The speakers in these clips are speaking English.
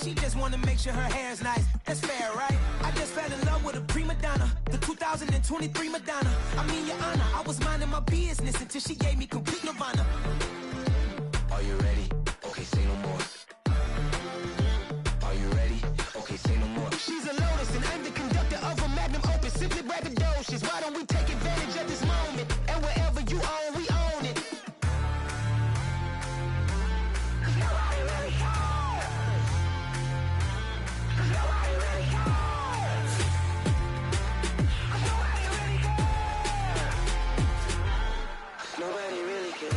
she just wanna make sure her hair's nice. That's fair, right? I just fell in love with a prima donna, the 2023 Madonna. I mean, Your Honor, I was minding my business until she gave me complete nirvana. Are you ready? Okay, say no more. Are you ready? Okay, say no more. She's a lotus and I'm the conductor of a magnum opus. Simply braggadocious. Why don't we take advantage of this moment? And wherever you own, we own it. Cause nobody really cares. Cause nobody really cares. Cause nobody really cares.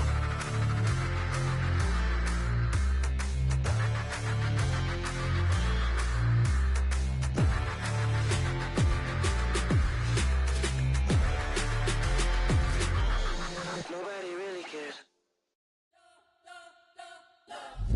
Nobody really cares.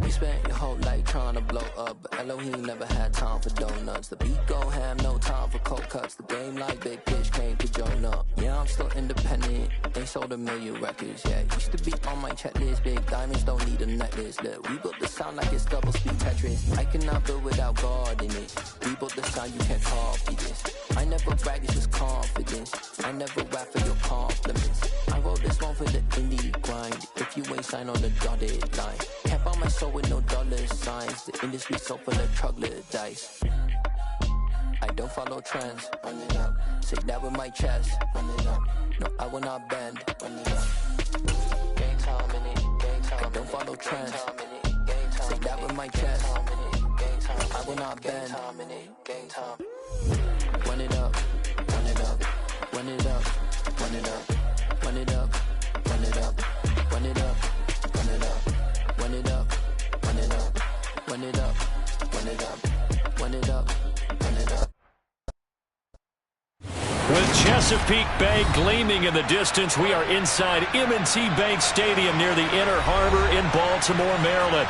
You spent your whole life trying to blow up, but Elohim never had time for donuts. The beat go ham, no time for cold cuts. The game like big bitch came to join up. Yeah, I'm still independent, they sold 1 million records. Yeah, used to be on my checklist. Big diamonds don't need a necklace. Look, we built the sound like it's double speed Tetris. I cannot build without God in it. We built the sound, you can't copy this. I never brag, it's just confidence. I never rap for your compliments. I wrote this one for the indie grind. If you ain't signed on the dotted line, can't buy my soul with no dollar signs. The industry so full of troglodytes. I don't follow trends. Run it up. Say that with my chest. Run it up. No, I will not bend. Run it up. Gang time in it. Gang time. I don't follow trends. Say that with my chest. I will not bend. Gang time. Run it up. Run it up. Run it up. Run it up. Run it up. Run it up. Run it up. Run it up. Run it up. Run it up. Run it up. Run it up. Run it up. Run it up. With Chesapeake Bay gleaming in the distance, we are inside M&T Bank Stadium near the Inner Harbor in Baltimore, Maryland.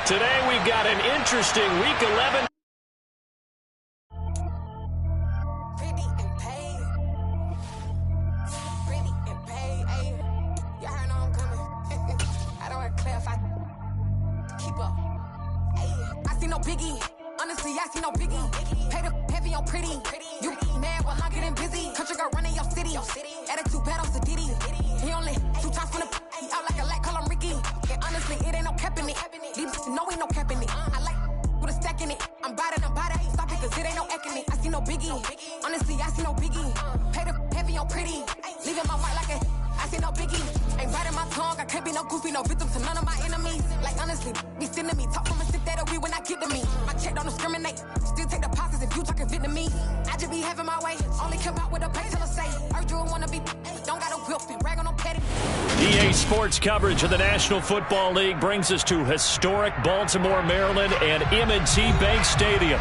Today we've got an interesting Week 11. Biggie, honestly, I see no biggie. Pay the heavy on pretty. You mad while I'm getting busy. Country girl running your city. Attitude bad on Diddy. He only 2 times from the he out like a light, call him Ricky. And honestly, it ain't no cap in it. These know ain't no cap in it. I like with a stack in it. I'm about it. Stop it, cause it ain't no acting it. I see no biggie. Honestly, I see no biggie. Pay the heavy on pretty. Leaving my white like a I see no biggie. Ain't biting my tongue. I can't be no goofy, no victim to none of my enemies. Like honestly, be sending me talk from a sip that we when I get to me. My check don't discriminate. Still take deposits if you talking Vietnamese. I just be having my way. Only come out with a pay till I say. Urge you wanna be. Don't got a whip and brag on no petty. EA Sports coverage of the National Football League brings us to historic Baltimore, Maryland and M&T Bank Stadium.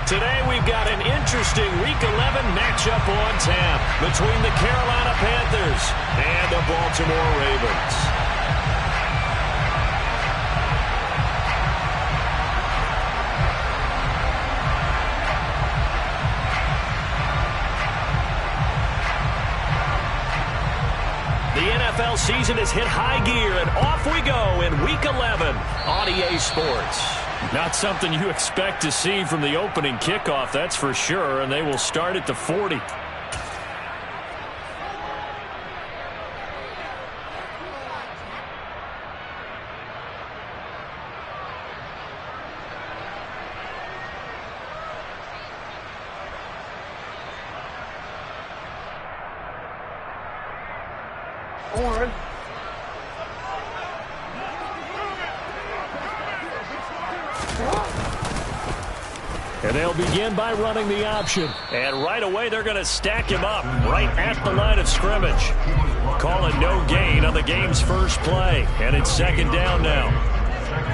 Today we've got an interesting Week 11 matchup on tap between the Carolina Panthers and the Baltimore Ravens. The NFL season has hit high gear, and off we go in Week 11 on EA Sports. Not something you expect to see from the opening kickoff, that's for sure, and they will start at the 40. And they'll begin by running the option. And right away, they're going to stack him up right at the line of scrimmage. Calling no gain on the game's first play. And it's 2nd down now.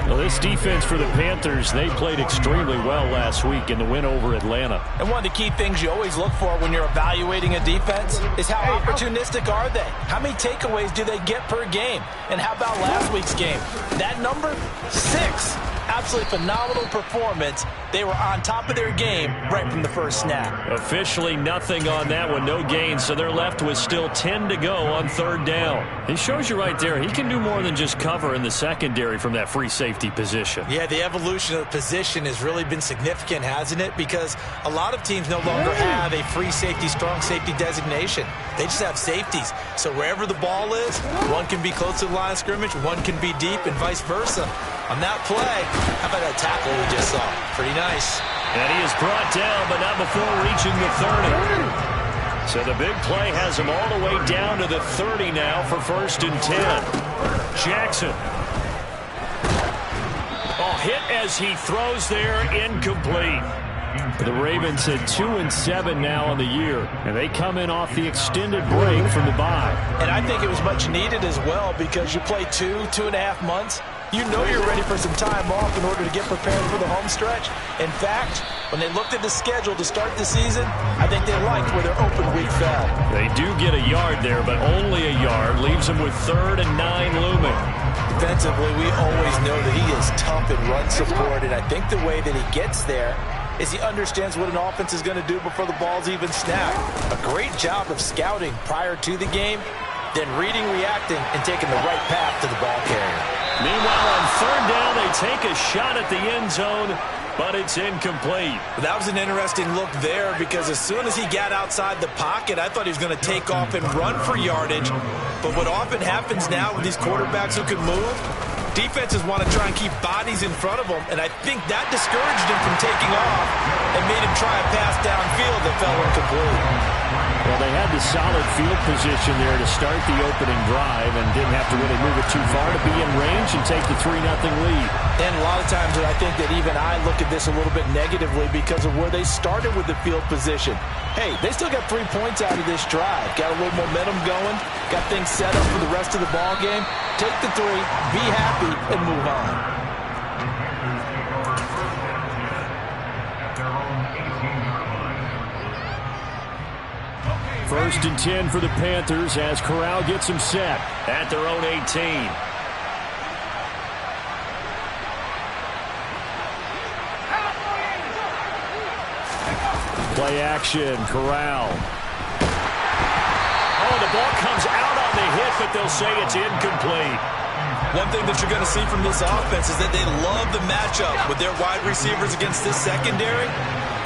Well, this defense for the Panthers, they played extremely well last week in the win over Atlanta. And one of the key things you always look for when you're evaluating a defense is how opportunistic are they? How many takeaways do they get per game? And how about last week's game? That number, 6 out absolutely phenomenal performance. They were on top of their game right from the first snap. Officially nothing on that one, no gain, so they're left with still 10 to go on third down. It shows you right there, he can do more than just cover in the secondary from that free safety position. Yeah, the evolution of the position has really been significant, hasn't it? Because a lot of teams no longer have a free safety, strong safety designation. They just have safeties. So wherever the ball is, one can be close to the line of scrimmage, one can be deep, and vice versa. On that play, how about that tackle we just saw? Pretty nice. And he is brought down, but not before reaching the 30. So the big play has him all the way down to the 30 now for 1st and 10. Jackson. Oh, hit as he throws there, incomplete. The Ravens at 2-7 now on the year, and they come in off the extended break from the bye. And I think it was much needed as well, because you play 2.5 months. You know you're ready for some time off in order to get prepared for the home stretch. In fact, when they looked at the schedule to start the season, I think they liked where their open week fell. They do get a yard there, but only a yard. Leaves them with 3rd and 9 looming. Defensively, we always know that he is tough in run support, and I think the way that he gets there is he understands what an offense is going to do before the ball's even snapped. A great job of scouting prior to the game, then reading, reacting, and taking the right path to the ball carrier. Meanwhile, on 3rd down, they take a shot at the end zone, but it's incomplete. That was an interesting look there, because as soon as he got outside the pocket, I thought he was going to take off and run for yardage. But what often happens now with these quarterbacks who can move, defenses want to try and keep bodies in front of them, and I think that discouraged him from taking off and made him try a pass downfield that fell incomplete. Well, they had the solid field position there to start the opening drive and didn't have to really move it too far to be in range and take the 3-0 lead. And a lot of times I think that even I look at this a little bit negatively because of where they started with the field position. Hey, they still got 3 points out of this drive. Got a little momentum going. Got things set up for the rest of the ball game. Take the 3, be happy, and move on. 1st and 10 for the Panthers as Corral gets them set at their own 18. Play action, Corral. Oh, the ball comes out on the hit, but they'll say it's incomplete. One thing that you're going to see from this offense is that they love the matchup with their wide receivers against this secondary.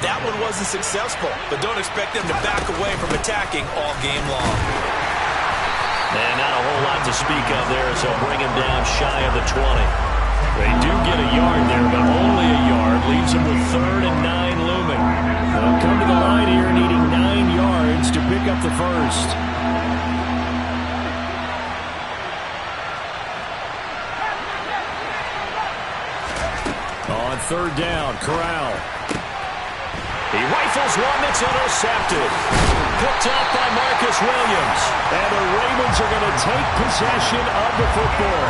That one wasn't successful, but don't expect them to back away from attacking all game long. And not a whole lot to speak of there, so bring him down shy of the 20. They do get a yard there, but only a yard. Leaves them with 3rd and 9 looming. They'll come to the line here needing 9 yards to pick up the first. On 3rd down, Corral. He rifles one that's intercepted. Picked up by Marcus Williams. And the Ravens are going to take possession of the football.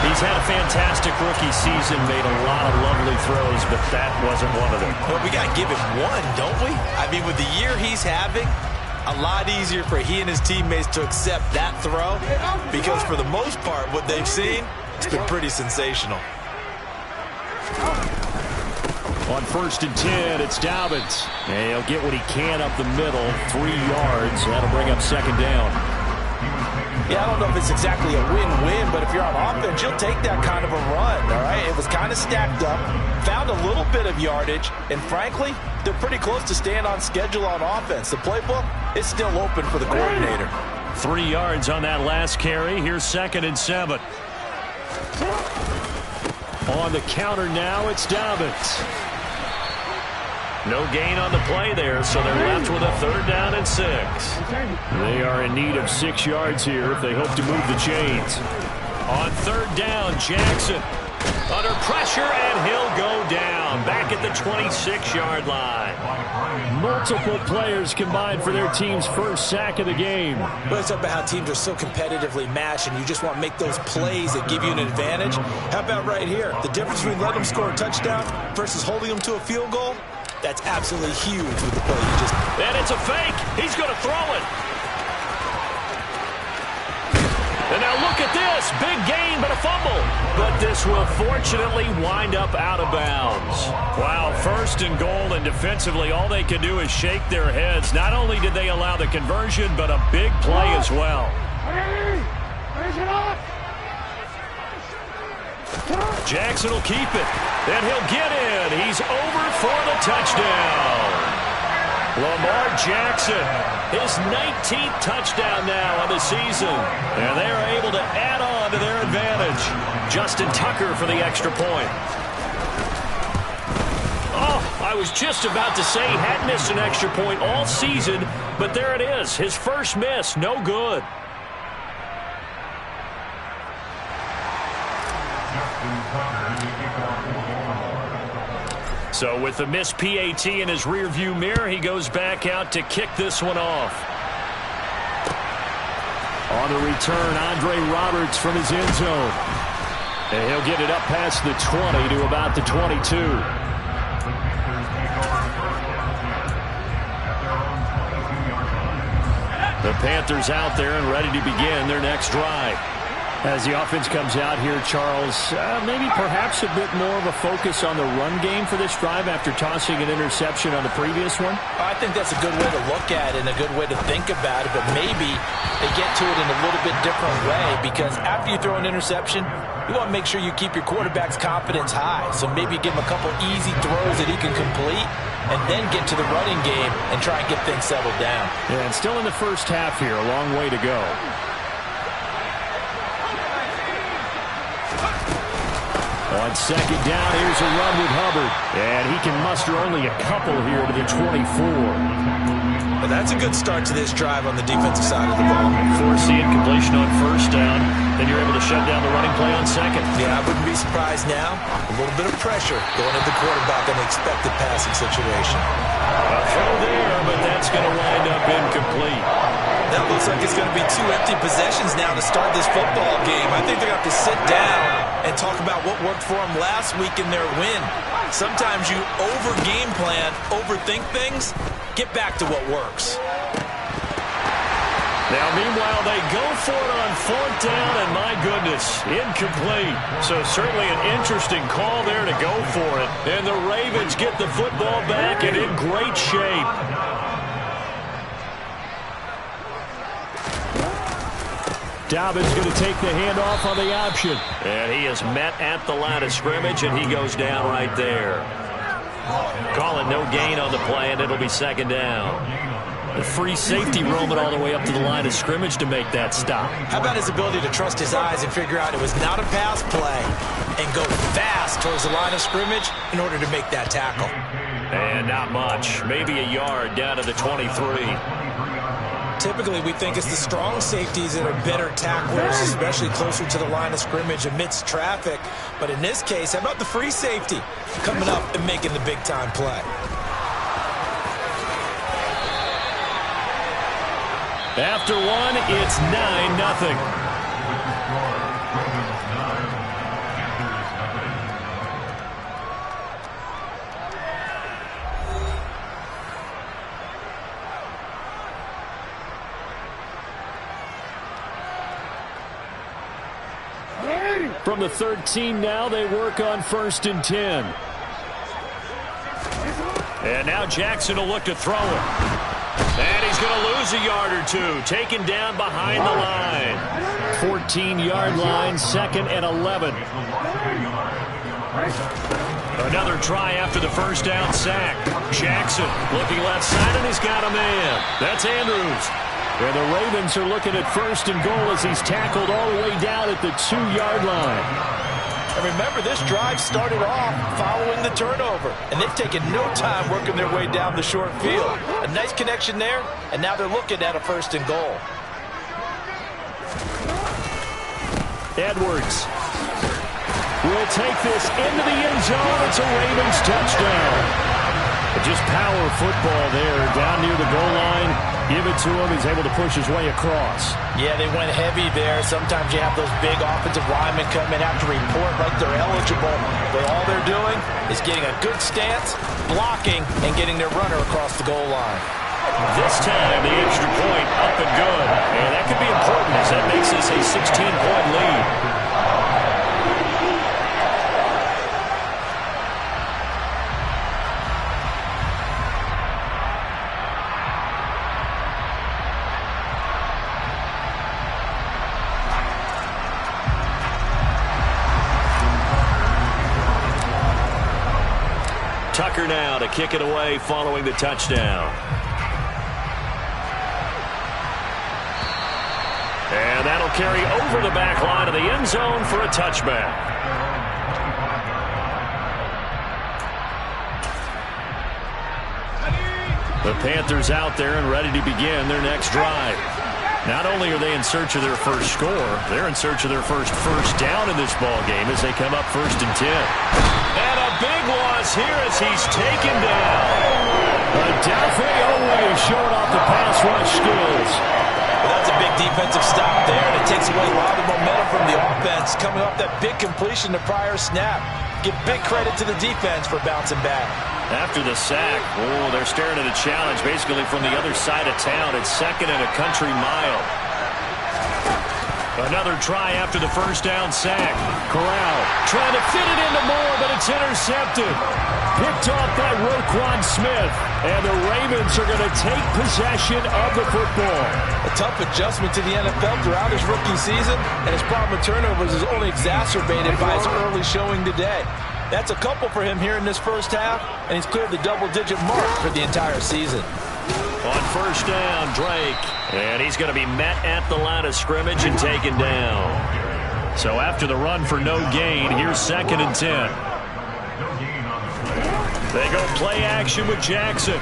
He's had a fantastic rookie season, made a lot of lovely throws, but that wasn't one of them. Well, we got to give him one, don't we? I mean, with the year he's having, a lot easier for he and his teammates to accept that throw, because for the most part, what they've seen, it's been pretty sensational. On 1st and 10, it's Dobbins. And he'll get what he can up the middle, 3 yards. That'll bring up 2nd down. Yeah, I don't know if it's exactly a win-win, but if you're on offense, you'll take that kind of a run, all right? It was kind of stacked up, found a little bit of yardage, and frankly, they're pretty close to staying on schedule on offense. The playbook is still open for the coordinator. 3 yards on that last carry. Here's 2nd and 7. On the counter now, it's Dobbins. No gain on the play there, so they're left with a 3rd down and 6. They are in need of 6 yards here if they hope to move the chains. On 3rd down, Jackson under pressure, and he'll go down back at the 26-yard line. Multiple players combined for their team's first sack of the game. Well, it's about how teams are so competitively matched, and you just want to make those plays that give you an advantage. How about right here? The difference between letting them score a touchdown versus holding them to a field goal? That's absolutely huge with the play you just... And it's a fake. He's going to throw it. And now look at this. Big gain, but a fumble. But this will fortunately wind up out of bounds. Wow, first and goal, and defensively, all they can do is shake their heads. Not only did they allow the conversion, but a big play as well. Jackson will keep it, and he'll get in. He's over for the touchdown. Lamar Jackson, his 19th touchdown now on the season. And they are able to add on to their advantage. Justin Tucker for the extra point. Oh, I was just about to say he hadn't missed an extra point all season, but there it is. His first miss, no good. So with the missed PAT in his rearview mirror, he goes back out to kick this one off. On the return, Andre Roberts from his end zone. And he'll get it up past the 20 to about the 22. The Panthers out there and ready to begin their next drive. As the offense comes out here, Charles, maybe perhaps a bit more of a focus on the run game for this drive after tossing an interception on the previous one? I think that's a good way to look at it and a good way to think about it, but maybe they get to it in a little bit different way, because after you throw an interception, you want to make sure you keep your quarterback's confidence high. So maybe give him a couple easy throws that he can complete and then get to the running game and try and get things settled down. Yeah, and still in the first half here, a long way to go. On second down, here's a run with Hubbard. And he can muster only a couple here to the 24. But that's a good start to this drive on the defensive side of the ball. Force the incompletion on first down. Then you're able to shut down the running play on second. Yeah, I wouldn't be surprised now. A little bit of pressure going at the quarterback on the expected passing situation. A throw there, but that's going to wind up incomplete. That looks like it's going to be 2 empty possessions now to start this football game. I think they're going to have to sit down and talk about what worked for them last week in their win. Sometimes you over-game plan, overthink things. Get back to what works. Now, meanwhile, they go for it on fourth down, and my goodness, incomplete. So certainly an interesting call there to go for it. And the Ravens get the football back and in great shape. Dobbins going to take the handoff on the option. And he is met at the line of scrimmage, and he goes down right there. Call it no gain on the play, and it'll be second down. The free safety roaming all the way up to the line of scrimmage to make that stop. How about his ability to trust his eyes and figure out it was not a pass play and go fast towards the line of scrimmage in order to make that tackle? And not much. Maybe a yard down to the 23. Typically, we think it's the strong safeties that are better tacklers, especially closer to the line of scrimmage amidst traffic. But in this case, how about the free safety coming up and making the big-time play? After one, it's 9-0. From the 13 now, they work on 1st and 10. And now Jackson will look to throw it. And he's going to lose a yard or two, taken down behind the line. 14-yard line, 2nd and 11. Another try after the first down sack. Jackson looking left side, and he's got a man. That's Andrews. And the Ravens are looking at 1st and goal as he's tackled all the way down at the 2-yard line. And remember, this drive started off following the turnover, and they've taken no time working their way down the short field. A nice connection there, and now they're looking at a 1st and goal. Edwards will take this into the end zone. It's a Ravens touchdown. Just power football there down near the goal line. Give it to him. He's able to push his way across. Yeah, they went heavy there. Sometimes you have those big offensive linemen come in, have to report like they're eligible. But all they're doing is getting a good stance, blocking, and getting their runner across the goal line. This time, the extra point up and good. And that could be important as that makes this a 16-point lead. Tucker now to kick it away following the touchdown. And that'll carry over the back line of the end zone for a touchback. The Panthers out there and ready to begin their next drive. Not only are they in search of their first score, they're in search of their first down in this ball game as they come up 1st and 10. And a big loss here as he's taken down. Adolphe always showing off the pass rush skills. Well, that's a big defensive stop there, and it takes away a lot of the momentum from the offense coming off that big completion the prior snap. Give big credit to the defense for bouncing back. After the sack, they're staring at a challenge basically from the other side of town. It's 2nd and a country mile. Another try after the first down sack. Corral trying to fit it into Moore, but it's intercepted. Picked off by Roquan Smith. And the Ravens are going to take possession of the football. A tough adjustment to the NFL throughout his rookie season, and his problem with turnovers is only exacerbated by his early showing today. That's a couple for him here in this first half, and he's cleared the double-digit mark for the entire season. On first down, Drake. And he's going to be met at the line of scrimmage and taken down. So after the run for no gain, here's 2nd and 10. They go play action with Jackson.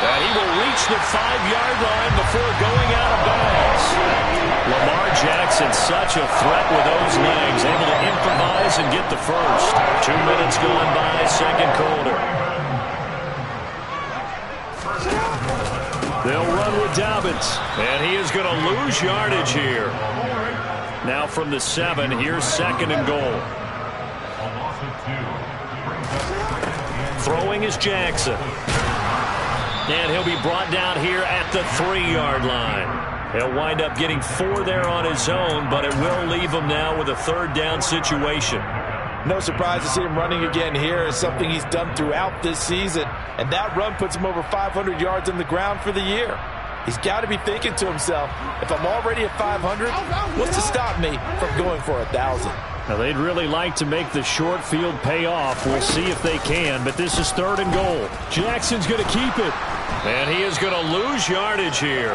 And he will reach the 5-yard line before going out of bounds. Lamar Jackson, such a threat with those legs, able to improvise and get the first. 2 minutes going by, second quarter. They'll run with Dobbins, and he is going to lose yardage here. Now from the 7, here's 2nd and goal. Throwing is Jackson. And he'll be brought down here at the 3-yard line. He'll wind up getting 4 there on his own, but it will leave him now with a 3rd down situation. No surprise to see him running again here. It's something he's done throughout this season. And that run puts him over 500 yards on the ground for the year. He's got to be thinking to himself, if I'm already at 500, what's to stop me from going for 1,000? Now, they'd really like to make the short field pay off. We'll see if they can, but this is 3rd and goal. Jackson's going to keep it. And he is going to lose yardage here.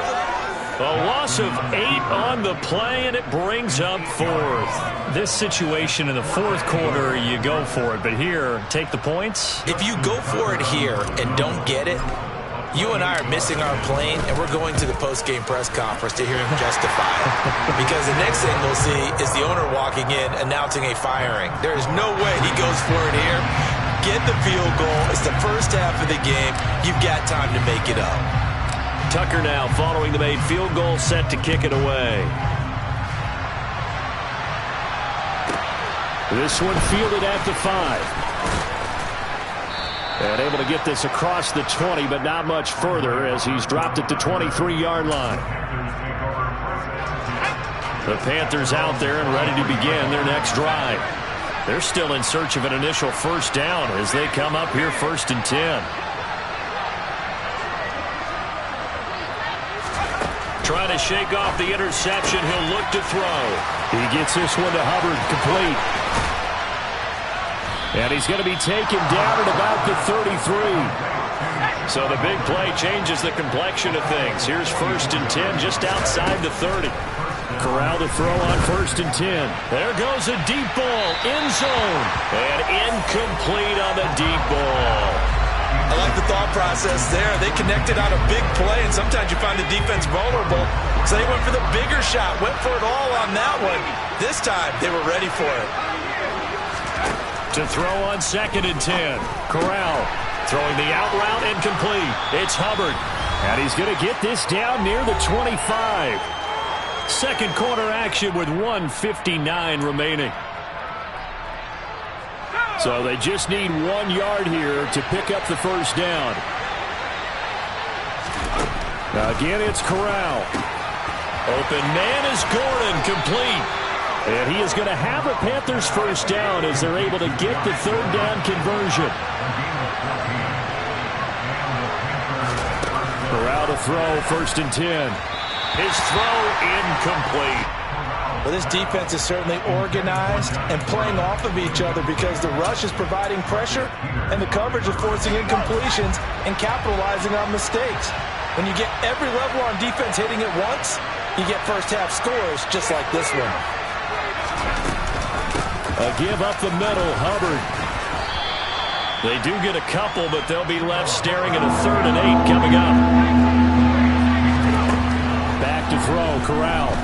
A loss of 8 on the play, and it brings up 4th. This situation in the 4th quarter, you go for it. But here, take the points. If you go for it here and don't get it, you and I are missing our plane, and we're going to the post-game press conference to hear him justify it. Because the next thing we'll see is the owner walking in announcing a firing. There is no way he goes for it here. Get the field goal. It's the first half of the game. You've got time to make it up. Tucker now following the made field goal, set to kick it away. This one fielded at the 5. And able to get this across the 20, but not much further as he's dropped at the 23-yard line. The Panthers out there and ready to begin their next drive. They're still in search of an initial first down as they come up here 1st and 10. Trying to shake off the interception. He'll look to throw. He gets this one to Hubbard, complete. And he's going to be taken down at about the 33. So the big play changes the complexion of things. Here's 1st and 10 just outside the 30. Corral to throw on 1st and 10. There goes a deep ball, end zone. And incomplete on the deep ball. I like the thought process there. They connected on a big play, and sometimes you find the defense vulnerable. So they went for the bigger shot, went for it all on that one. This time, they were ready for it. To throw on 2nd and 10. Corral throwing the out route incomplete. It's Hubbard. And he's going to get this down near the 25. Second quarter action with 1:59 remaining. So they just need 1 yard here to pick up the first down. Again, it's Corral. Open man is Gordon, complete. And he is going to have a Panthers first down as they're able to get the third down conversion. Corral to throw, 1st and 10. His throw incomplete. Well, this defense is certainly organized and playing off of each other because the rush is providing pressure and the coverage is forcing incompletions and capitalizing on mistakes. When you get every level on defense hitting it once, you get first half scores just like this one. A give up the middle, Hubbard. They do get a couple, but they'll be left staring at a 3rd and 8 coming up. Back to throw, Corral.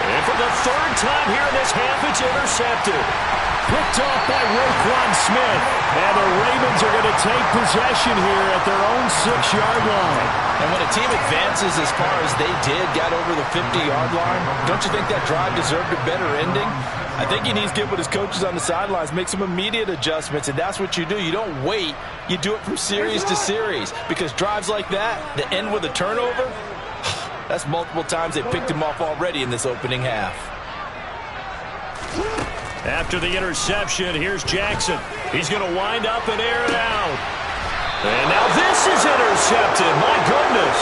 And for the 3rd time here in this half, it's intercepted. Picked off by Roquan Smith. And the Ravens are going to take possession here at their own 6-yard line. And when a team advances as far as they did, got over the 50-yard line, don't you think that drive deserved a better ending? I think he needs to get with his coaches on the sidelines, make some immediate adjustments, and that's what you do. You don't wait. You do it from series to series because drives like that end with a turnover, that's multiple times they picked him off already in this opening half. After the interception, here's Jackson. He's going to wind up and air it out. And now this is intercepted. My goodness.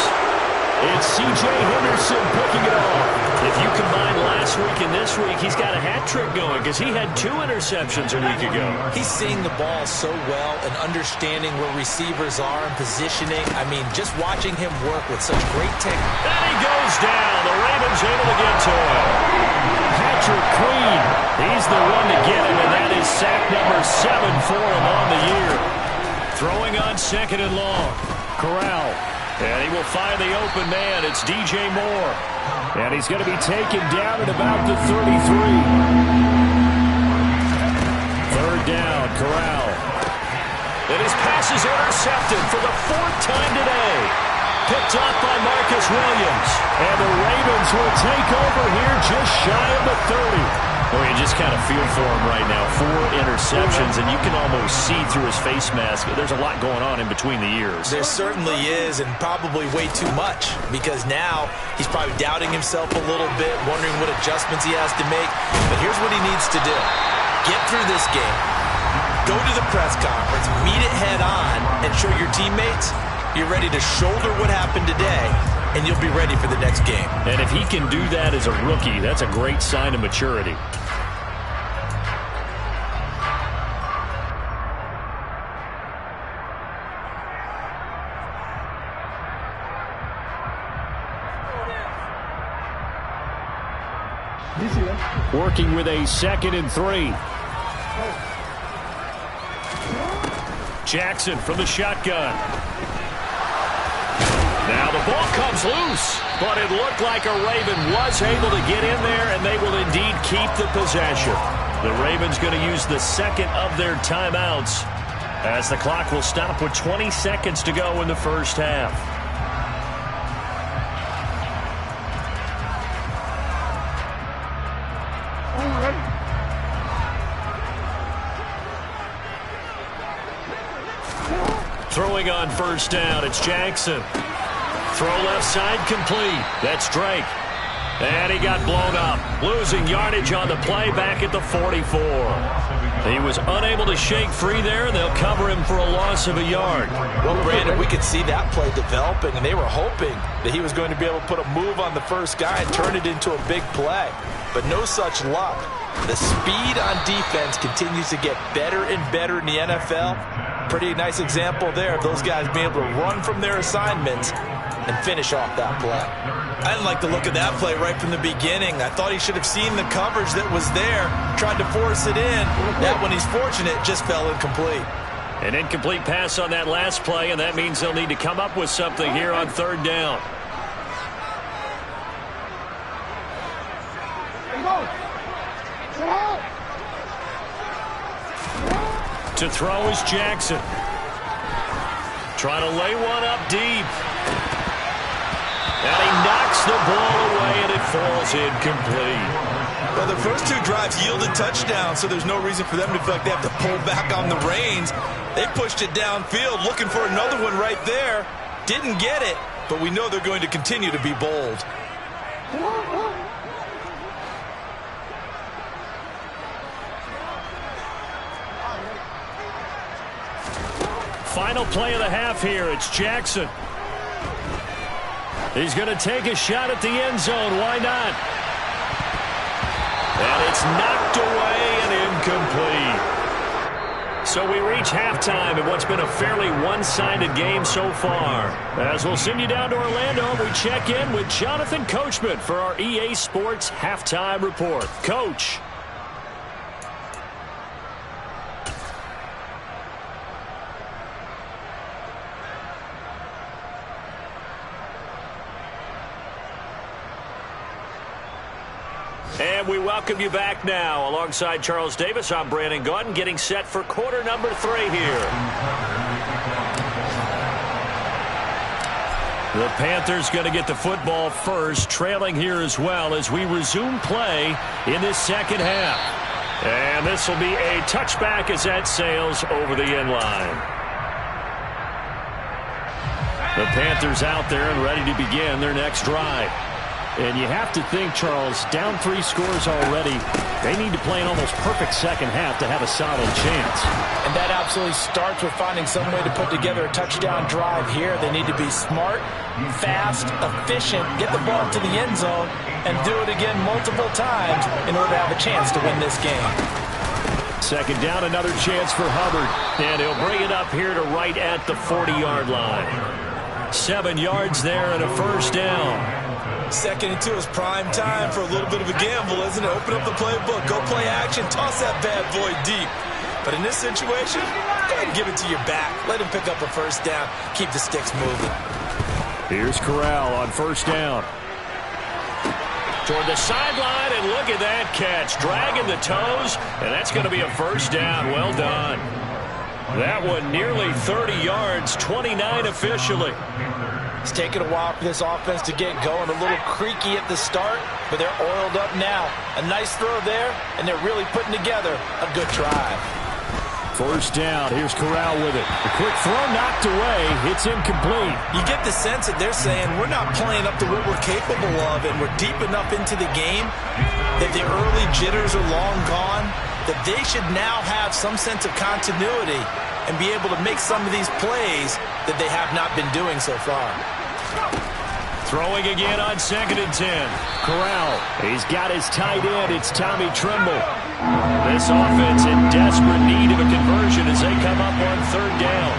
It's C.J. Henderson picking it off. If you combine last week and this week, he's got a hat trick going because he had 2 interceptions a week ago. He's seeing the ball so well and understanding where receivers are and positioning. I mean, just watching him work with such great technique. And he goes down. The Ravens able to get to him. Patrick Queen, he's the one to get him, and that is sack number 7 for him on the year. Throwing on 2nd and long. Corral. And he will find the open man. It's DJ Moore. And he's going to be taken down at about the 33. 3rd down, Corral. And his pass is intercepted for the 4th time today. Picked off by Marcus Williams. And the Ravens will take over here just shy of the 30. Well, you just kind of feel for him right now. 4 interceptions, and you can almost see through his face mask. There's a lot going on in between the ears. There certainly is, and probably way too much, because now he's probably doubting himself a little bit, wondering what adjustments he has to make. But here's what he needs to do. Get through this game. Go to the press conference, meet it head on, and show your teammates you're ready to shoulder what happened today, and you'll be ready for the next game. And if he can do that as a rookie, that's a great sign of maturity. Working with a 2nd and 3. Jackson from the shotgun. Now the ball comes loose, but it looked like a Raven was able to get in there, and they will indeed keep the possession. The Ravens going to use the 2nd of their timeouts as the clock will stop with 20 seconds to go in the first half. Throwing on 1st down, it's Jackson. Throw left side complete. That's Drake. And he got blown up. Losing yardage on the play back at the 44. He was unable to shake free there, and they'll cover him for a loss of a yard. Well, Brandon, we could see that play developing, and they were hoping that he was going to be able to put a move on the first guy and turn it into a big play. But no such luck. The speed on defense continues to get better and better in the NFL. Pretty nice example there of those guys being able to run from their assignments and finish off that play. I didn't like the look of that play right from the beginning. I thought he should have seen the coverage that was there, tried to force it in. That, when he's fortunate, just fell incomplete. An incomplete pass on that last play, and that means they'll need to come up with something here on 3rd down. To throw is Jackson. Trying to lay one up deep. And he knocks the ball away, and it falls incomplete. Well, the first two drives yielded touchdowns, so there's no reason for them to feel like they have to pull back on the reins. They pushed it downfield, looking for another one right there. Didn't get it, but we know they're going to continue to be bold. Final play of the half here. It's Jackson. He's going to take a shot at the end zone. Why not? And it's knocked away and incomplete. So we reach halftime in what's been a fairly one-sided game so far. As we'll send you down to Orlando, we check in with Jonathan Coachman for our EA Sports Halftime Report. Coach. And we welcome you back now. Alongside Charles Davis, I'm Brandon Gaudin, getting set for quarter number 3 here. The Panthers going to get the football first, trailing here as well as we resume play in this second half. And this will be a touchback as that sails over the end line. The Panthers out there and ready to begin their next drive. And you have to think, Charles, down 3 scores already. They need to play an almost perfect second half to have a solid chance. And that absolutely starts with finding some way to put together a touchdown drive here. They need to be smart, fast, efficient, get the ball to the end zone, and do it again multiple times in order to have a chance to win this game. Second down, another chance for Hubbard. And he'll bring it up here to right at the 40-yard line. 7 yards there and a first down. 2nd and 2 is prime time for a little bit of a gamble, isn't it? Open up the playbook, go play action, toss that bad boy deep. But in this situation, go ahead and give it to your back. Let him pick up a first down. Keep the sticks moving. Here's Corral on first down. Toward the sideline, and look at that catch. Dragging the toes, and that's going to be a first down. Well done. That one nearly 30 yards, 29 officially. It's taken a while for this offense to get going. A little creaky at the start, but they're oiled up now. A nice throw there, and they're really putting together a good drive. First down. Here's Corral with it. A quick throw knocked away. It's incomplete. You get the sense that they're saying we're not playing up to what we're capable of, and we're deep enough into the game that the early jitters are long gone, that they should now have some sense of continuity and be able to make some of these plays that they have not been doing so far. Throwing again on 2nd and 10. Corral, he's got his tight end. It's Tommy Tremble. This offense in desperate need of a conversion as they come up on 3rd down.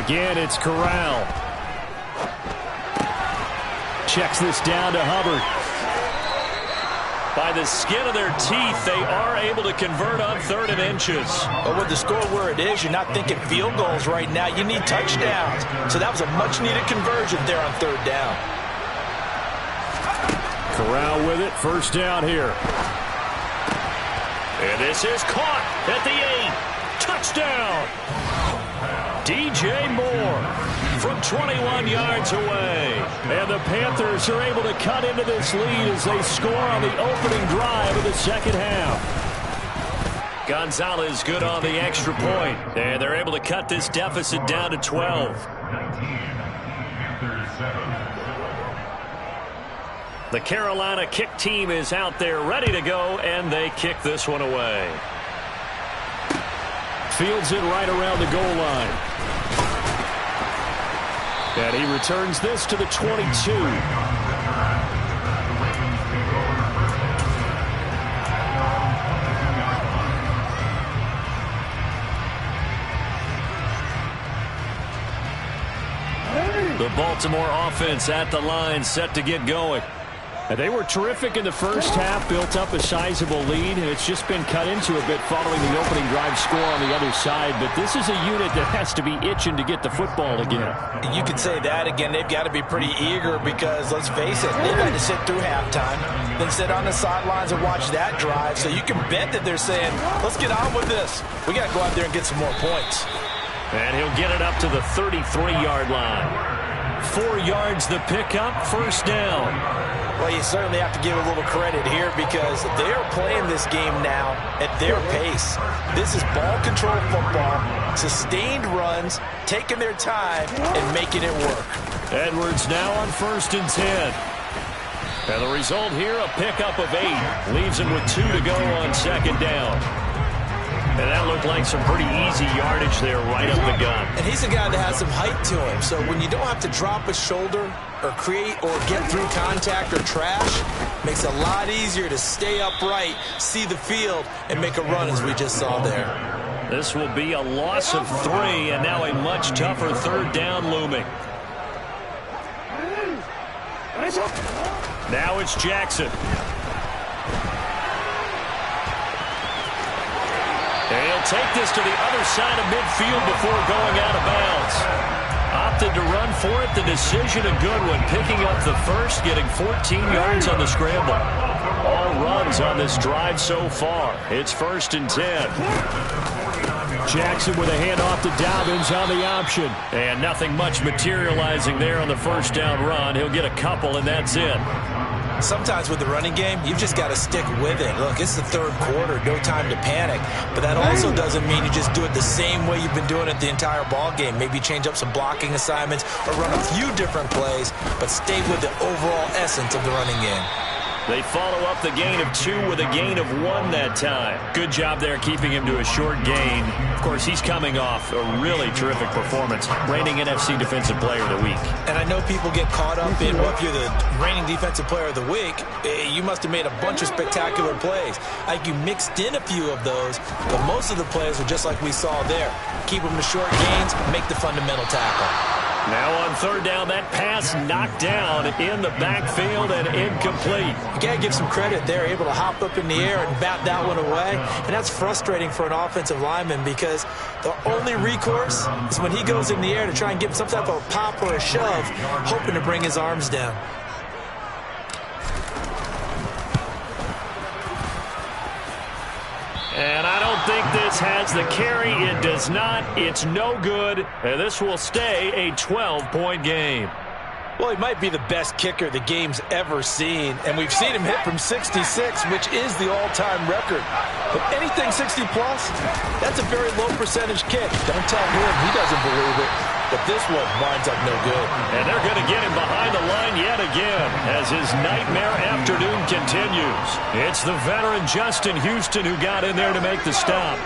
Again, it's Corral. Checks this down to Hubbard. By the skin of their teeth, they are able to convert on 3rd and inches. But with the score where it is, you're not thinking field goals right now. You need touchdowns. So that was a much-needed conversion there on 3rd down. Corral with it. First down here. And this is caught at the 8. Touchdown. DJ Moore from 21 yards away. And the Panthers are able to cut into this lead as they score on the opening drive of the second half. Gonzalez good on the extra point. And they're able to cut this deficit down to 12. The Carolina kick team is out there ready to go, and they kick this one away. Fields it right around the goal line. And he returns this to the 22. The Baltimore offense at the line, set to get going. And they were terrific in the first half, built up a sizable lead, and it's just been cut into a bit following the opening drive score on the other side. But this is a unit that has to be itching to get the football again. You could say that again. They've got to be pretty eager because, let's face it, they've had to sit through halftime, then sit on the sidelines and watch that drive. So you can bet that they're saying, let's get on with this. We got to go out there and get some more points. And he'll get it up to the 33-yard line. 4 yards the pickup, first down. Well, you certainly have to give a little credit here because they are playing this game now at their pace. This is ball control football, sustained runs, taking their time, and making it work. Edwards now on 1st and 10. And the result here, a pickup of 8. Leaves him with 2 to go on 2nd down. And that looked like some pretty easy yardage there right up the gut. And he's a guy that has some height to him. So when you don't have to drop a shoulder or create or get through contact or trash, makes it a lot easier to stay upright, see the field, and make a run as we just saw there. This will be a loss of 3, and now a much tougher 3rd down looming. Now it's Jackson. And he'll take this to the other side of midfield before going out of bounds. Opted to run for it. The decision a good one. Picking up the first, getting 14 yards on the scramble. All runs on this drive so far. It's 1st and 10. Jackson with a handoff to Dobbins on the option. And nothing much materializing there on the 1st down run. He'll get a couple, and that's it. Sometimes with the running game, you've just got to stick with it. Look, it's the 3rd quarter, no time to panic. But that also doesn't mean you just do it the same way you've been doing it the entire ball game. Maybe change up some blocking assignments or run a few different plays, but stay with the overall essence of the running game. They follow up the gain of 2 with a gain of 1 that time. Good job there keeping him to a short gain. Of course, he's coming off a really terrific performance. Reigning NFC Defensive Player of the Week. And I know people get caught up in, well, if you're the reigning Defensive Player of the Week, you must have made a bunch of spectacular plays. I think you mixed in a few of those, but most of the plays are just like we saw there. Keep them to short gains, make the fundamental tackle. Now on 3rd down, that pass knocked down in the backfield and incomplete. You got to give some credit. They're able to hop up in the air and bat that one away. And that's frustrating for an offensive lineman because the only recourse is when he goes in the air to try and give some type of a pop or a shove, hoping to bring his arms down. And I don't think this has the carry. It does not. It's no good. And this will stay a 12-point game. Well, he might be the best kicker the game's ever seen. And we've seen him hit from 66, which is the all-time record. But anything 60-plus, that's a very low percentage kick. Don't tell him he doesn't believe it. But this one winds up no good. And they're going to get him behind the line yet again as his nightmare afternoon continues. It's the veteran Justin Houston who got in there to make the stop.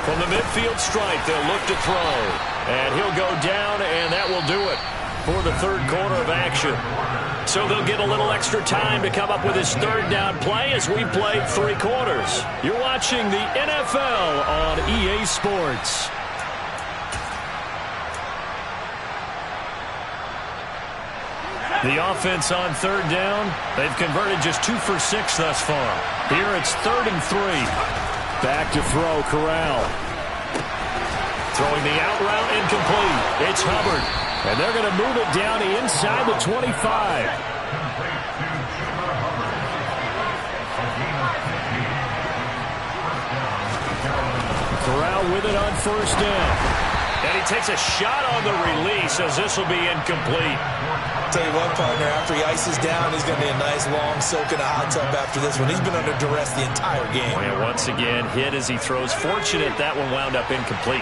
From the midfield stripe, they'll look to throw. And he'll go down, and that will do it for the 3rd quarter of action. So they'll get a little extra time to come up with his 3rd down play as we play 3 quarters. You're watching the NFL on EA Sports. The offense on 3rd down, they've converted just 2 for 6 thus far. Here it's 3rd and 3. Back to throw, Corral. Throwing the out route incomplete. It's Hubbard. And they're going to move it down inside the 25. Corral with it on 1st down. And he takes a shot on the release as this will be incomplete. Tell you what, partner, after he ices down, he's going to be a nice long soak in a hot tub after this one. He's been under duress the entire game. And once again, hit as he throws. Fortunate that one wound up incomplete.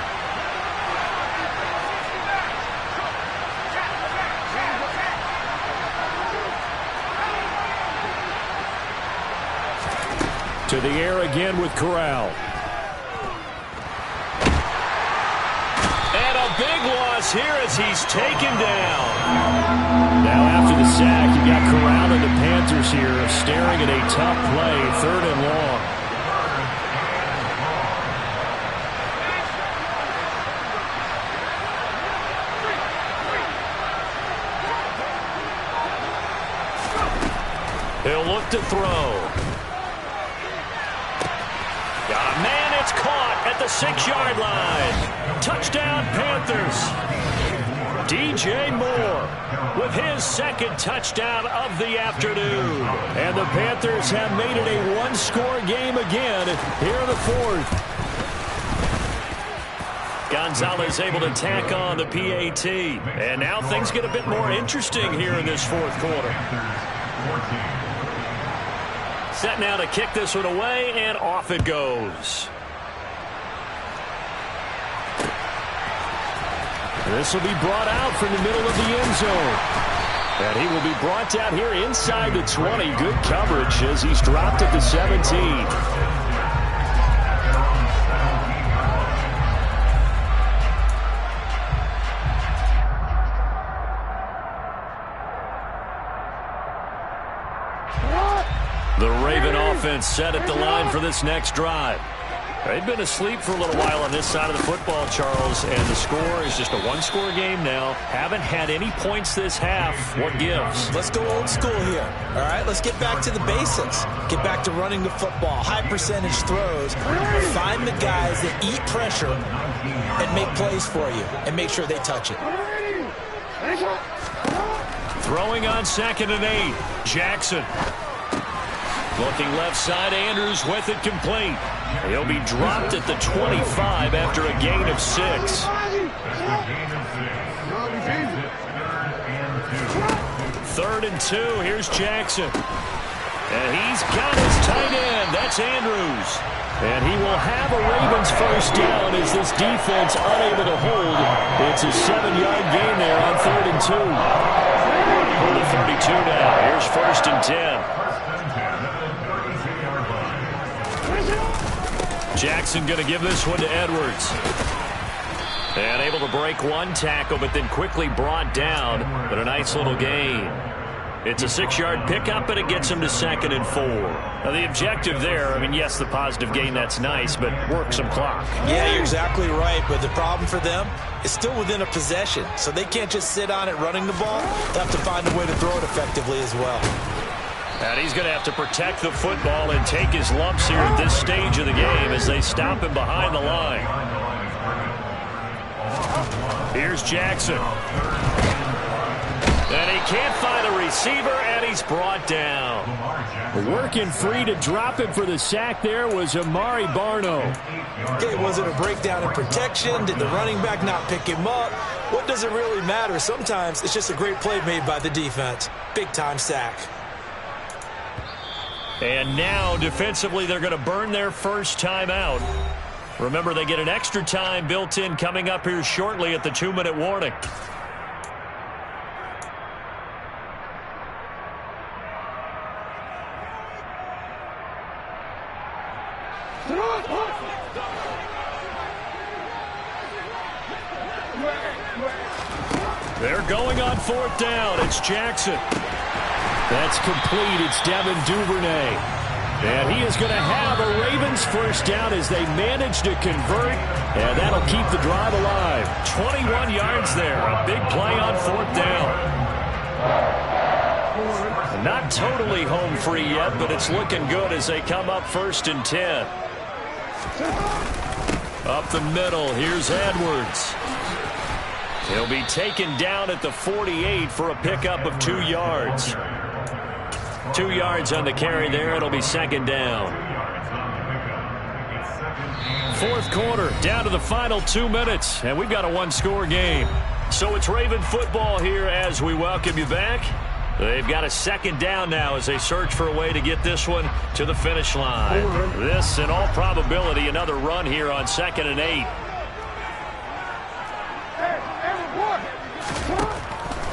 To the air again with Corral. And a big loss here as he's taken down. Now after the sack, you got Corral and the Panthers here staring at a tough play, 3rd and long. He'll look to throw. Got a man, it's caught at the 6-yard line. Touchdown, Panthers. DJ Moore with his 2nd touchdown of the afternoon. And the Panthers have made it a 1-score game again here in the 4th. Gonzalez able to tack on the PAT. And now things get a bit more interesting here in this fourth quarter. Set now to kick this one away, and off it goes. This will be brought out from the middle of the end zone. And he will be brought down here inside the 20. Good coverage as he's dropped at the 17. The Raven offense set at the line for this next drive. They've been asleep for a little while on this side of the football, Charles, and the score is just a one-score game now. Haven't had any points this half. What gives? Let's go old school here. All right, let's get back to the basics. Get back to running the football, high percentage throws. Find the guys that eat pressure and make plays for you and make sure they touch it. Throwing on 2nd and 8. Jackson. Looking left side, Andrews with it complete. He'll be dropped at the 25 after a gain of 6. 3rd and 2, here's Jackson. And he's got his tight end, that's Andrews. And he will have a Ravens first down as this defense unable to hold. It's a 7-yard gain there on 3rd and 2. For the 32 now, here's 1st and 10. Jackson going to give this one to Edwards. And able to break one tackle, but then quickly brought down. But a nice little gain. It's a 6-yard pickup, and it gets him to 2nd and 4. Now, the objective there, I mean, yes, the positive gain, that's nice, but work some clock. Yeah, you're exactly right, but the problem for them is still within a possession. So they can't just sit on it running the ball. They have to find a way to throw it effectively as well. And he's going to have to protect the football and take his lumps here at this stage of the game as they stop him behind the line. Here's Jackson. And he can't find a receiver, and he's brought down. Working free to drop him for the sack there was Amari Barno. Okay, was it a breakdown in protection? Did the running back not pick him up? What does it really matter? Sometimes it's just a great play made by the defense. Big-time sack. And now, defensively, they're going to burn their first timeout. Remember, they get an extra time built in coming up here shortly at the 2-minute warning. They're going on 4th down. It's Jackson. That's complete. It's Devin Duvernay. And he is going to have a Ravens first down as they manage to convert. And that'll keep the drive alive. 21 yards there. A big play on 4th down. Not totally home free yet, but it's looking good as they come up 1st and 10. Up the middle, here's Edwards. He'll be taken down at the 48 for a pickup of 2 yards. 2 yards on the carry there. It'll be 2nd down. 4th quarter, down to the final 2 minutes, and we've got a one-score game. So it's Raven football here as we welcome you back. They've got a 2nd down now as they search for a way to get this one to the finish line. This, in all probability, another run here on 2nd and 8.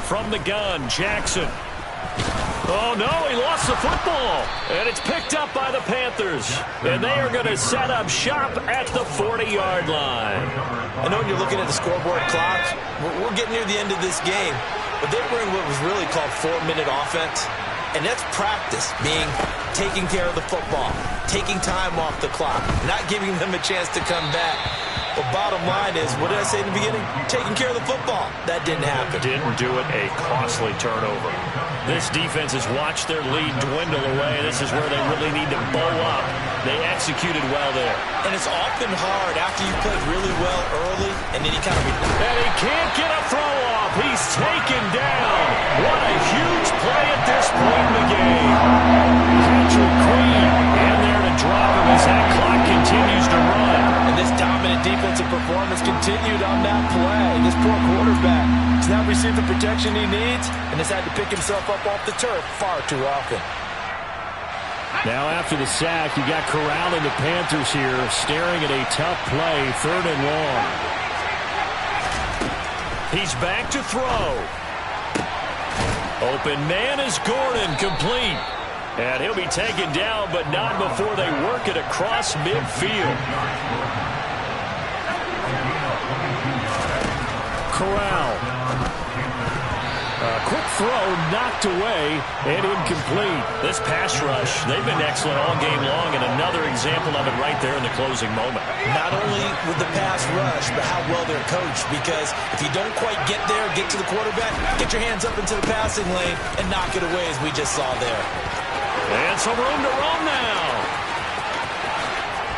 From the gun, Jackson. Oh, no, he lost the football. And it's picked up by the Panthers. And they are going to set up shop at the 40-yard line. I know when you're looking at the scoreboard clock, we're getting near the end of this game. But they bring what was really called 4-minute offense. And that's practice, being taking care of the football, taking time off the clock, not giving them a chance to come back. But bottom line is, what did I say in the beginning? Taking care of the football. That didn't happen. Didn't do it. A costly turnover. This defense has watched their lead dwindle away. This is where they really need to bow up. They executed well there. And it's often hard after you played really well early, and then he kind of... And he can't get a throw off. He's taken down. What a huge play at this point in the game. Patrick Queen in there to drop him as that clock continues to run. And this dominant defensive performance performance continued on that play. This poor quarterback has now received the protection he needs and has had to pick himself up off the turf far too often. Now after the sack, you got Corral and the Panthers here staring at a tough play, 3rd and long. He's back to throw. Open man is Gordon, complete. And he'll be taken down, but not before they work it across midfield. Corral. Quick throw, knocked away, and incomplete. This pass rush, they've been excellent all game long, and another example of it right there in the closing moment. Not only with the pass rush, but how well they're coached, because if you don't quite get there, get to the quarterback, get your hands up into the passing lane and knock it away, as we just saw there. And some room to roam now.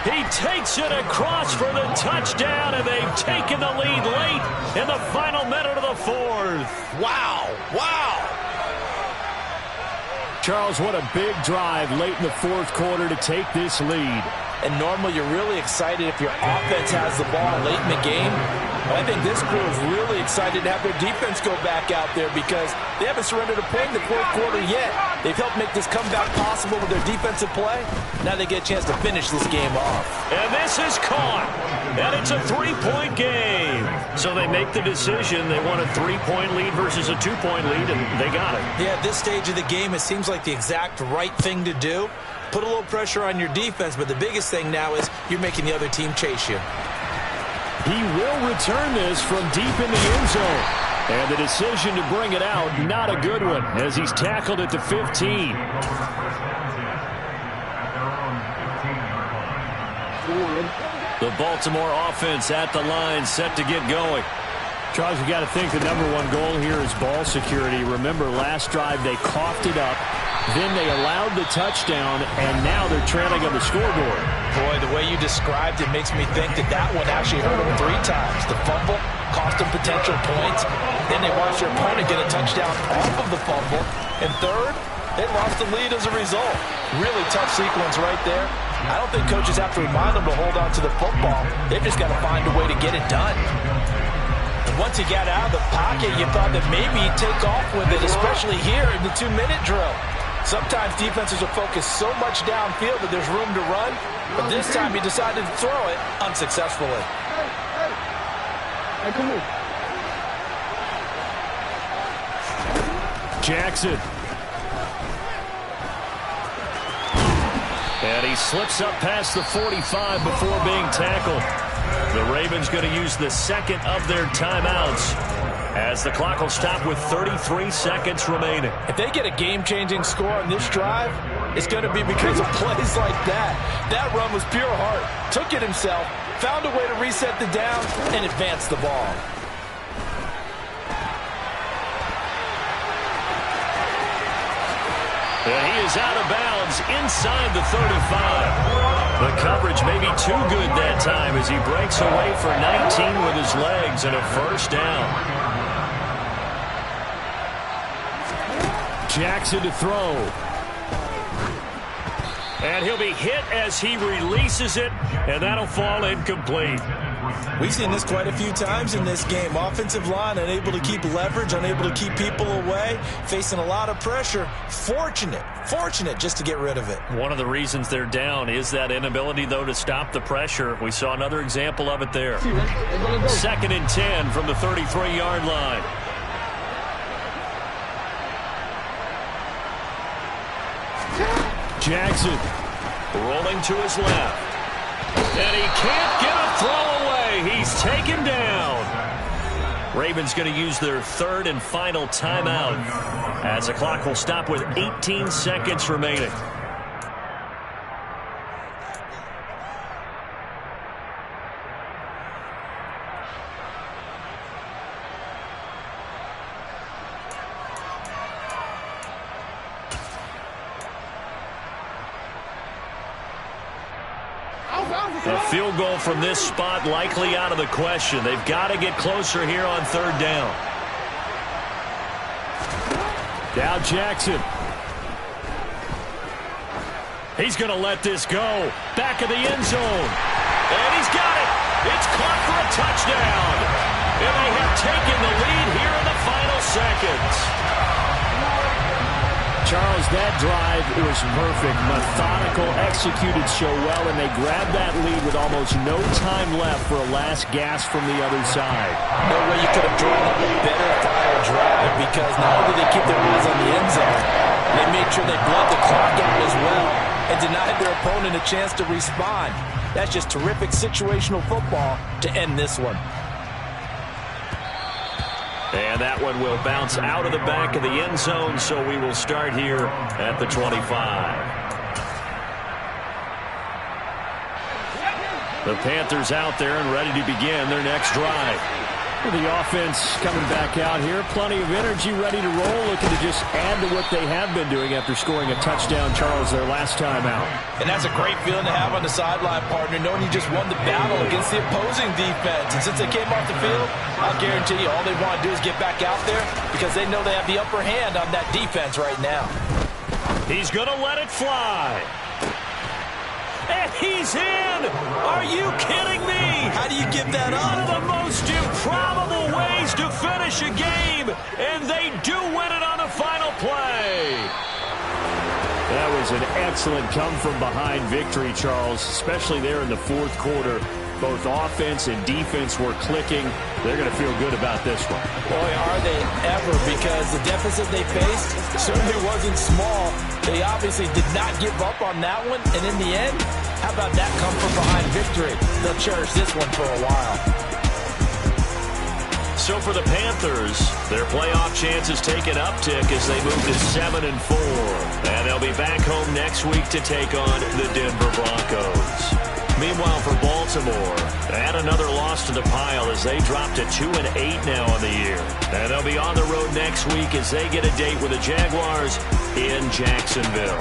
He takes it across for the touchdown, and they've taken the lead late in the final minute of the 4th. Wow, wow. Charles, what a big drive late in the 4th quarter to take this lead. And normally you're really excited if your offense has the ball late in the game. But I think this crew is really excited to have their defense go back out there because they haven't surrendered a point in the 4th quarter yet. They've helped make this comeback possible with their defensive play. Now they get a chance to finish this game off. And this is caught. And it's a 3-point game. So they make the decision. They want a 3-point lead versus a 2-point lead, and they got it. Yeah, at this stage of the game, it seems like the exact right thing to do. Put a little pressure on your defense, but the biggest thing now is you're making the other team chase you. He will return this from deep in the end zone. And the decision to bring it out, not a good one, as he's tackled at the 15. The Baltimore offense at the line, set to get going. Charles, you got to think the #1 goal here is ball security. Remember, last drive they coughed it up. Then they allowed the touchdown, and now they're trailing on the scoreboard. Boy, the way you described it makes me think that one actually hurt them 3 times. The fumble cost them potential points. Then they watched their opponent get a touchdown off of the fumble. And third, they lost the lead as a result. Really tough sequence right there. I don't think coaches have to remind them to hold on to the football. They've just got to find a way to get it done. And once he got out of the pocket, you thought that maybe he'd take off with it, especially here in the 2-minute drill. Sometimes defenses are focused so much downfield that there's room to run, but this time he decided to throw it unsuccessfully. Jackson. And he slips up past the 45 before being tackled. The Ravens going to use the second of their timeouts as the clock will stop with 33 seconds remaining. If they get a game-changing score on this drive, it's going to be because of plays like that. That run was pure heart. Took it himself, found a way to reset the down, and advance the ball. And he is out of bounds inside the 35. The coverage may be too good that time as he breaks away for 19 with his legs and a first down. Jackson to throw. And he'll be hit as he releases it, and that'll fall incomplete. We've seen this quite a few times in this game. Offensive line unable to keep leverage, unable to keep people away, facing a lot of pressure. Fortunate just to get rid of it. One of the reasons they're down is that inability, though, to stop the pressure. We saw another example of it there. 2nd and 10 from the 33-yard line. Jackson rolling to his left. And he can't get a throw away. He's taken down. Ravens going to use their 3rd and final timeout as the clock will stop with 18 seconds remaining. A field goal from this spot likely out of the question. They've got to get closer here on 3rd down. Now Jackson. He's going to let this go. Back of the end zone. And he's got it. It's caught for a touchdown. And they have taken the lead here in the final seconds. Charles, that drive was perfect. Methodical, executed so well, and they grabbed that lead with almost no time left for a last gasp from the other side. No way you could have drawn up a better fire drive, because not only did they keep their eyes on the end zone, they made sure they bled the clock out as well and denied their opponent a chance to respond. That's just terrific situational football to end this one. And that one will bounce out of the back of the end zone, so we will start here at the 25. The Panthers out there and ready to begin their next drive. The offense coming back out here. Plenty of energy, ready to roll, looking to just add to what they have been doing after scoring a touchdown, Charles, their last time out. And that's a great feeling to have on the sideline, partner, knowing you just won the battle against the opposing defense. And since they came off the field, I'll guarantee you all they want to do is get back out there, because they know they have the upper hand on that defense right now. He's going to let it fly. And he's in! Are you kidding me? How do you give that up? One of the most improbable ways to finish a game, and they do win it on the final play. That was an excellent come-from-behind victory, Charles, especially there in the fourth quarter. Both offense and defense were clicking. They're going to feel good about this one. Boy, are they ever, because the deficit they faced certainly wasn't small. They obviously did not give up on that one, and in the end, how about that come-from-behind victory? They'll cherish this one for a while. So for the Panthers, their playoff chances take an uptick as they move to 7-4. And they'll be back home next week to take on the Denver Broncos. Meanwhile, for Baltimore, add another loss to the pile as they drop to 2-8 now on the year. And they'll be on the road next week as they get a date with the Jaguars in Jacksonville.